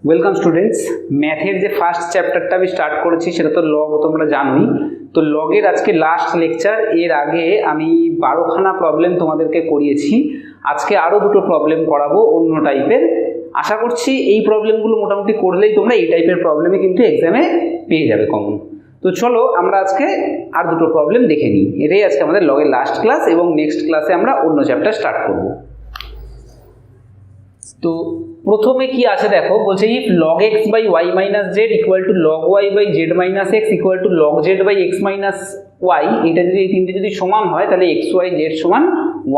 Welcome students, ম্যাথের যে first চ্যাপ্টারটা আমি স্টার্ট করেছি সেটা তো লগ, তোমরা জানোই। তো লগের আজকে লাস্ট লেকচার। এর আগে আমি 12খানা প্রবলেম তোমাদেরকে করিয়েছি। আজকে আরও দুটো প্রবলেম করাবো অন্য টাইপের। আশা করছি এই প্রবলেমগুলো মোটামুটি করলেই তোমরা এই টাইপের প্রবলেমে কিন্তু এক্সামে পেয়ে যাবে কমন। তো চলো আমরা আজকে আর দুটো প্রবলেম দেখে নিই। এটাই আজকে আমাদের লগের লাস্ট ক্লাস এবং নেক্সট ক্লাসে আমরা অন্য চ্যাপ্টার স্টার্ট করব। তো প্রথমে কি আছে দেখো, বলছে if log x by y minus z equal to log y by z minus x equal to log z by x minus y, এটা যদি এই তিনটে যদি সমান হয় তাহলে এক্স ওয়াই জেড সমান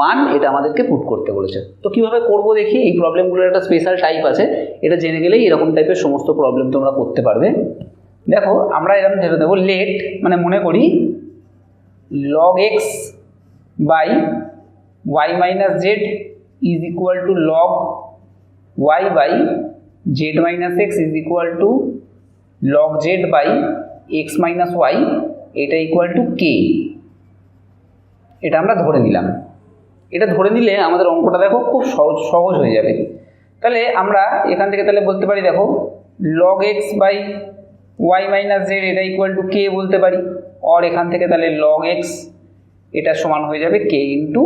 1, এটা আমাদেরকে পুট করতে বলেছে। তো কীভাবে করবো দেখি। এই প্রবলেমগুলোর একটা স্পেশাল টাইপ আছে, এটা জেনে গেলেই এরকম টাইপের সমস্ত প্রবলেম তোমরা করতে পারবে। দেখো আমরা এরকম ধরে দেবো লেট, মানে মনে করি log x by y minus z is equal to log y by z minus x is equal to log z by x minus y, এটা ইকুয়াল টু k। এটা আমরা ধরে নিলাম। এটা ধরে নিলে আমাদের অঙ্কটা দেখো খুব সহজ হয়ে যাবে। তাহলে আমরা এখান থেকে তাহলে বলতে পারি দেখো log x by y minus z এটা ইকুয়াল টু k বলতে পারি। আর এখান থেকে তাহলে log x এটা সমান হয়ে যাবে k into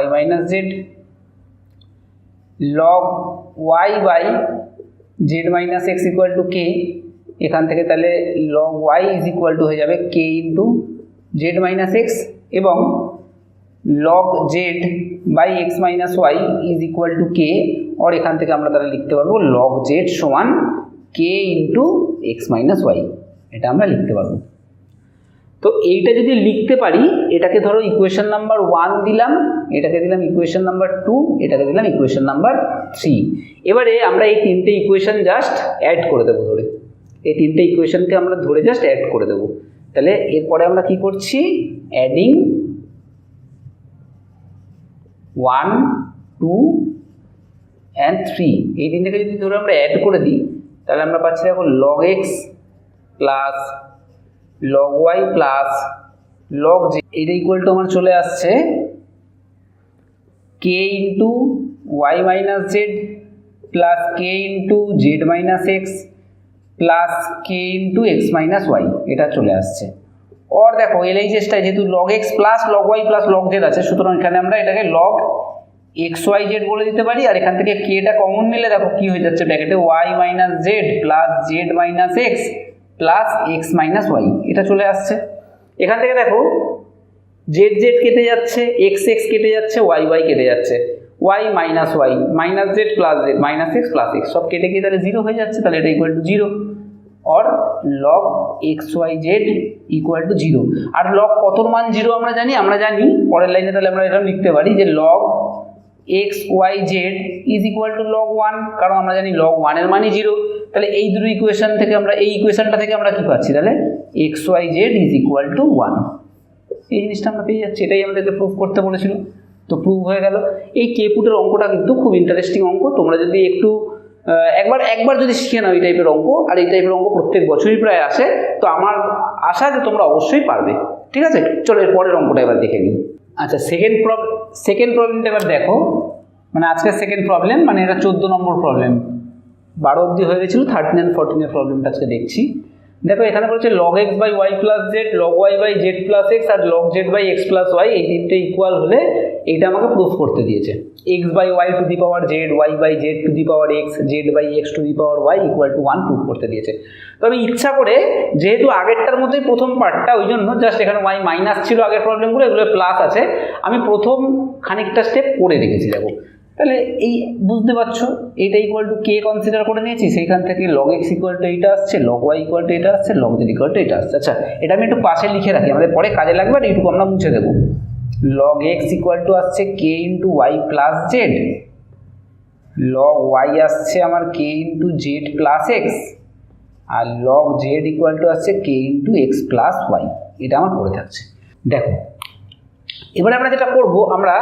y minus z। log y by z minus x equal to k, এখান থেকে তাহলে log y is equal to হয়ে যাবে k into z minus x, এবং log z by x minus y is equal to k. আর এখান থেকে আমরা তাহলে লিখতে পারবো log z সমান k into x minus y, এটা আমরা লিখতে পারবো। তো এইটা যদি লিখতে পারি, এটাকে ধরো ইকুয়েশন নাম্বার 1 দিলাম, এটাকে দিলাম ইকুয়েশন নাম্বার 2, এটাকে দিলাম ইকুয়েশন নাম্বার 3। এবারে আমরা এই তিনটে ইকুয়েশন জাস্ট অ্যাড করে দেবো। ধরে এই তিনটে ইকুয়েশনকে আমরা ধরে জাস্ট অ্যাড করে দেবো। তাহলে এরপরে আমরা কি করছি, অ্যাডিং 1, 2 and 3, এই তিনটাকে যদি ধরে আমরা অ্যাড করে দিই তাহলে আমরা পাচ্ছি দেখো log x plus log y plus log z, এটা ইকুয়াল টু আমার চলে আসছে k into y minus z plus k into z minus x plus k into x minus y, এটা চলে আসছে। আর দেখো এলএইচএসটাই যেহেতু log x plus log y plus log z আছে, সুতরাং এখানে আমরা এটাকে log x y z বলে দিতে পারি। আর এখান থেকে কেটা কমন নিলে দেখো কি হয়ে যাচ্ছে, ব্র্যাকেটে y minus z plus z minus x plus x minus y, এটা চলে আসছে। এখান থেকে দেখো জেড জেড কেটে যাচ্ছে, এক্স এক্স কেটে যাচ্ছে, ওয়াই ওয়াই কেটে যাচ্ছে, y minus y minus z plus z minus x plus x সব কেটে গিয়ে তাহলে 0 হয়ে যাচ্ছে। তাহলে এটা ইকুয়াল টু 0, আর log x y z equal to 0। আর log কতর মান 0 আমরা জানি পরের লাইনে। তাহলে আমরা এটা লিখতে পারি যে log x y z is equal to log 1, কারণ আমরা জানি log 1 এর মানই 0। তাহলে এই দুটো ইকুয়েশন থেকে আমরা এই ইকুয়েশনটা থেকে আমরা কি পাচ্ছি, তাহলে x y z is equal to 1, এই জিনিসটা আমরা পেয়ে যাচ্ছি। এটাই আমাদেরকে প্রুভ করতে বলেছিল, তো প্রুভ হয়ে গেল। এই কে পুটের অঙ্কটা কিন্তু খুব ইন্টারেস্টিং অঙ্ক। তোমরা যদি একটু একবার যদি শিখে নাও এই টাইপের অঙ্ক, আর এই টাইপের অঙ্ক প্রত্যেক বছরই প্রায় আসে, তো আমার আশা যে তোমরা অবশ্যই পারবে। ঠিক আছে, চলো এর পরের অঙ্কটা এবার দেখে নিই। আচ্ছা, সেকেন্ড প্রবলেমটা এবার দেখো। মানে আজকের সেকেন্ড প্রবলেম, মানে এটা 14 নম্বর প্রবলেম। 12 অবধি হয়ে গেছিলো, 13 and 14 এর প্রবলেমটা আজকে দেখছি। দেখো এখানে বলছে log x by y plus z, log y by z plus x আর log z by x plus y, এই তিনটে ইকুয়াল হলে এইটা আমাকে প্রুফ করতে দিয়েছে। x by y to the power z, y by z to the power x, z by x to the power y equal to 1 proof করতে দিয়েছে। তো আমি ইচ্ছা করে, যেহেতু আগেরটার মতোই প্রথম পার্টটা, ওই জন্য জাস্ট এখানে ওয়াই মাইনাস ছিল আগের প্রবলেমগুলো, এগুলো প্লাস আছে, আমি প্রথম খানিকটা স্টেপ করে রেখেছি। দেখো তাহলে এই বুঝতে পারছো, এটা ইকুয়াল টু কে কনসিডার করে নিয়েছি, সেইখান থেকে log x ইকুয়াল টু এইটা আসছে, log y ইকুয়াল টু এটা আসছে, log z ইকুয়াল টু এটা আসছে। আচ্ছা, এটা আমি একটু পাশে লিখে রাখি, আমাদের পরে কাজে লাগবে, আর এইটুকু আমরা মুছে দেবো। log x ইকুয়াল টু আসছে k into y plus z, log y আসছে আমার k into z plus x, আর log z ইকুয়াল টু আসছে k into x plus y, এটা আমার পড়ে থাকছে। দেখো এবারে আমরা যেটা করব, আমরা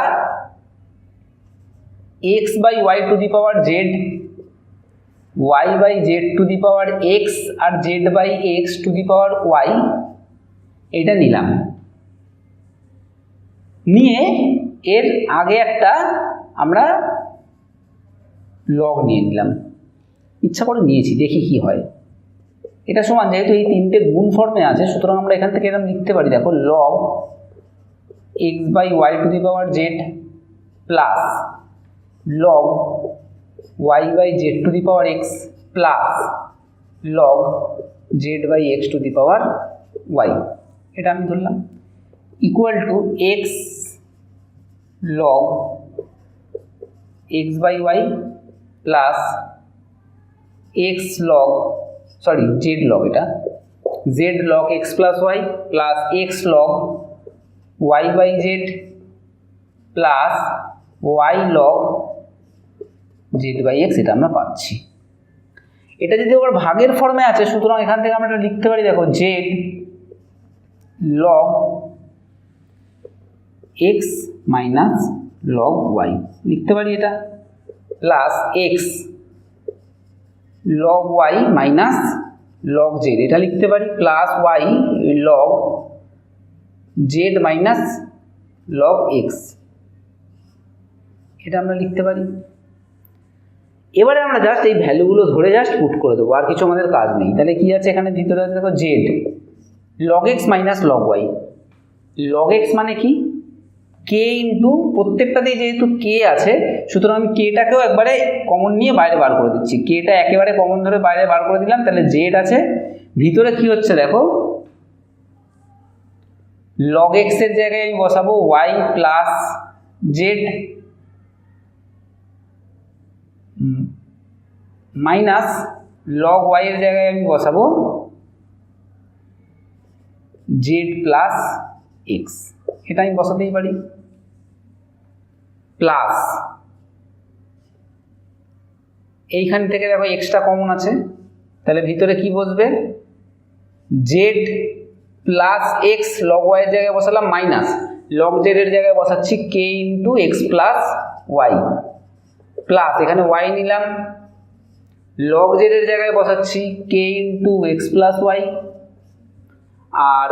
x by y to the power z, y by z to the power x আর z by x to the power y, এটা নিলাম। নিয়ে এর আগে একটা আমরা লগ নিয়ে নিলাম। ইচ্ছা করে নিয়েছি, দেখি কি হয়। এটা সমান, যেহেতু এই তিনটে গুণ ফর্মে আছে, সুতরাং আমরা এখান থেকে এরকম লিখতে পারি, দেখো log x by y to the power z plus log y by z to the power x plus log z by x to the power y, এটা আমি ধরলাম, equal to x log x by y plus x log z log, এটা z log x plus y plus x log y by z plus y log z by x, এটা আমরা পাচ্ছি। এটা যদি আবার ভাগের ফর্মে আছে, সুতরাং এখান থেকে আমরা এটা লিখতে পারি, দেখো z log x minus log y লিখতে পারি এটা, plus x log y minus log z এটা লিখতে পারি, plus y log z minus log x, এটা আমরা লিখতে পারি। এবারে আমরা জাস্ট এই ভ্যালুগুলো ধরে জাস্ট পুট করে দেবো, আর কিছু আমাদের কাজ নেই। তাহলে কি আছে এখানে ভিতরে আছে, দেখো z log x minus log y. Log x মানে কি, কে ইন্টু, প্রত্যেকটাতেই যেহেতু কে আছে, সুতরাং আমি কেটাকেও একবারে কমন নিয়ে বাইরে বার করে দিচ্ছি, কেটা একেবারে কমন ধরে বাইরে বার করে দিলাম। তাহলে জেড আছে, ভিতরে কি হচ্ছে দেখো, লগ এক্সের জায়গায় আমি বসাবো y plus z minus log y এর জায়গায় আমি বসাবো জেড প্লাস এক্স, এটা আমি বসাতেই পারি, প্লাস এইখান থেকে দেখো এক্সট্রা কমন আছে, তাহলে ভিতরে কি বসবে, z plus x log y এর জায়গায় বসালাম, মাইনাস লগ জেড এর জায়গায় বসাচ্ছি k into x plus y, plus এখানে ওয়াই নিলাম, লগ জেড এর জায়গায় বসাচ্ছি k into x plus y, আর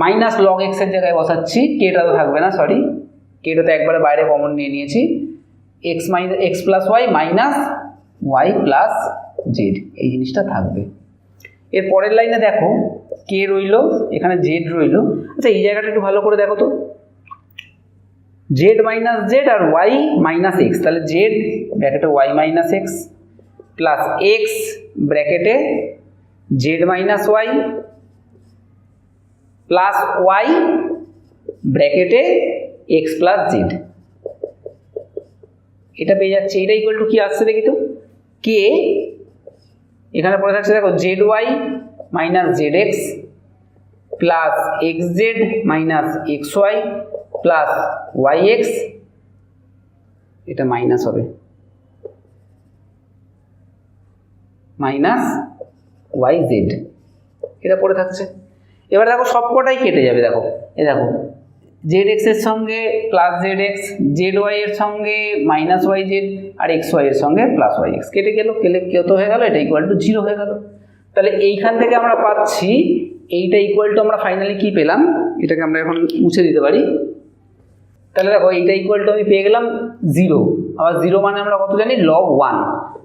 মাইনাস লগ এক্স এর জায়গায় বসাচ্ছি, কেটা তো থাকবে না, সরি কেটা তো একবারে বাইরে কমন নিয়ে নিয়েছি, x plus y minus y plus z, এই জিনিসটা থাকবে। এর পরের লাইনে দেখো কে রইল, এখানে জেড রইল। আচ্ছা এই জায়গাটা একটু ভালো করে দেখো তো, জেড মাইনাস জেড আর ওয়াই মাইনাস এক্স, তাহলে জেড ব্র্যাকেটে y minus x plus x ব্র্যাকেটে z minus y plus y ব্র্যাকেটে এক্স প্লাস জেড, এটা পেয়ে যাচ্ছে। এটা ইকুয়াল টু কি আসছে দেখি তো, কে এখানে পড়ে থাকছে দেখো z y minus z x plus x z minus x y plus y x, এটা মাইনাস হবে, মাইনাস ওয়াই জেড, এটা পড়ে থাকছে। এবার দেখো সবকটাই কেটে যাবে, দেখো এ দেখো জেড এক্স এর সঙ্গে plus z x, z y এর সঙ্গে মাইনাস ওয়াই জেড, আর এক্স ওয়াই এর সঙ্গে প্লাস ওয়াই এক্স কেটে গেল, কত হয়ে গেল, এটা ইকুয়াল টু 0 হয়ে গেল। তাহলে এইখান থেকে আমরা পাচ্ছি এইটা ইকুয়াল টু, আমরা ফাইনালি কি পেলাম, এটাকে আমরা এখন মুছে দিতে পারি। তাহলে দেখো এইটা ইকুয়াল টু আমি পেয়ে গেলাম 0, আবার 0 মানে আমরা কত জানি, লগ 1।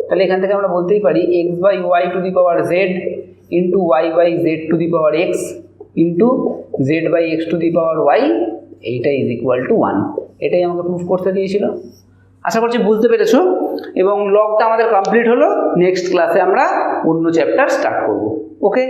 তাহলে এখান থেকে আমরা বলতেই পারি x by y to the power z into y by z to the power x into z by x to the power y, এইটা ইজ ইকুয়াল টু 1। এটাই আমাকে প্রুফ করতে দিয়েছিল। আশা করছি বুঝতে পেরেছো, এবং লগটা আমাদের কমপ্লিট হলো। নেক্সট ক্লাসে আমরা অন্য চ্যাপ্টার স্টার্ট করব। ওকে।